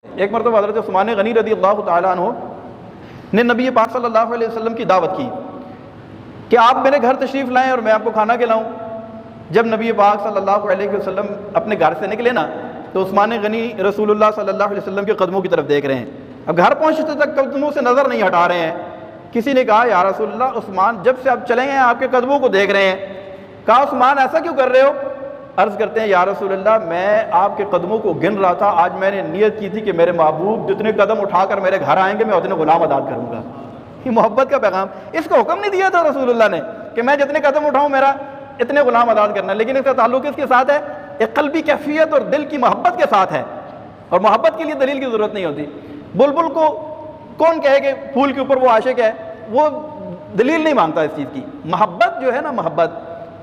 एक मरतबा हज़रत उस्मान गनी रज़ी अल्लाह तआला अन्हु ने नबी पाक सल्लल्लाहु अलैहि वसल्लम की दावत की कि आप मेरे घर तशरीफ़ लाएँ और मैं आपको खाना खिलाऊँ। जब नबी पाक सल्लल्लाहु अलैहि वसल्लम अपने घर से निकले ना, तो उस्मान गनी रसूलुल्लाह सल्लल्लाहु अलैहि वसल्लम के कदमों की तरफ देख रहे हैं। अब घर पहुँचते तक कदमों से नज़र नहीं हटा रहे हैं। किसी ने कहा, या रसूलल्लाह, उस्मान जब से आप चले हैं आपके कदमों को देख रहे हैं। कहा, उस्मान ऐसा क्यों कर रहे हो? अर्ज़ करते हैं, या रसूलल्लाह, मैं आपके कदमों को गिन रहा था। आज मैंने नियत की थी कि मेरे महबूब जितने कदम उठाकर मेरे घर आएंगे मैं उतने गुलाम आज़ाद करूँगा। ये मोहब्बत का पैगाम। इसका हुक्म नहीं दिया था रसूलुल्लाह ने कि मैं जितने कदम उठाऊँ मेरा इतने गुलाम आज़ाद करना, लेकिन इसका ताल्लुक इसके साथ है, एक क़ल्बी कैफियत और दिल की मोहब्बत के साथ है। और मोहब्बत के लिए दलील की ज़रूरत नहीं होती। बुलबुल को कौन कहे कि फूल के ऊपर वो आशिक है, वो दलील नहीं मांगता इस चीज़ की। मोहब्बत जो है ना,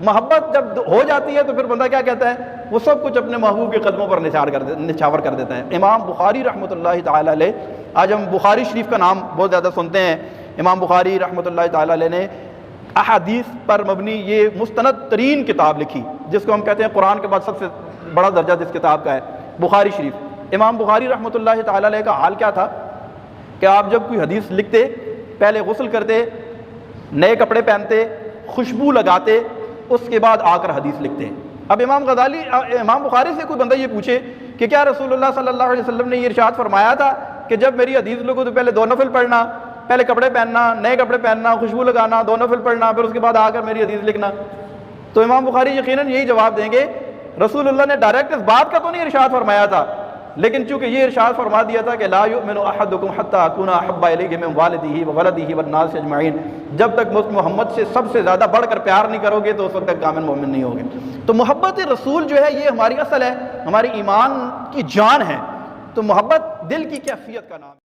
मोहब्बत जब हो जाती है तो फिर बंदा क्या कहता है, वो सब कुछ अपने महबूब के कदमों पर निछावर कर देता है। इमाम बुखारी रहमतुल्लाहि तआला अलैह, आज हम बुखारी शरीफ का नाम बहुत ज़्यादा सुनते हैं। इमाम बुखारी रहमतुल्लाहि तआला अलैह ने अहादीस पर मबनी ये मुस्तनद तरीन किताब लिखी, जिसको हम कहते हैं कुरान के बाद सबसे बड़ा दर्जा जिस किताब का है, बुखारी शरीफ। इमाम बुखारी रहमतुल्लाहि तआला अलैह का हाल क्या था कि आप जब कोई हदीस लिखते, पहले गुस्ल करते, नए कपड़े पहनते, खुशबू लगाते, उसके बाद आकर हदीस लिखते हैं। अब इमाम बुखारी से कोई बंदा ये पूछे कि क्या रसूलुल्लाह सल्लल्लाहु अलैहि वसल्लम ने ये इरशाद फरमाया था कि जब मेरी हदीस लिखो तो पहले 2 नफल पढ़ना, पहले कपड़े पहनना, नए कपड़े पहनना, खुशबू लगाना, 2 नफल पढ़ना, फिर उसके बाद आकर मेरी हदीस लिखना। तो इमाम बुखारी यकीनन यही जवाब देंगे, रसूलुल्लाह ने डायरेक्ट इस बात का तो नहीं इरशाद फरमाया था, लेकिन चूंकि ये इरशाद फरमा दिया था कि ला युमिनु अहदुकुम हत्ता अकूना अहब्बा इलैहि मिन वालिदिही व वलदिही वन नास अजमईन, जब तक मोहम्मद से सबसे ज़्यादा बढ़कर प्यार नहीं करोगे तो उस वक्त तक कामिल मोमिन नहीं होगे। तो मोहब्बत रसूल जो है ये हमारी असल है, हमारी ईमान की जान है। तो मोहब्बत दिल की कैफियत का नाम है।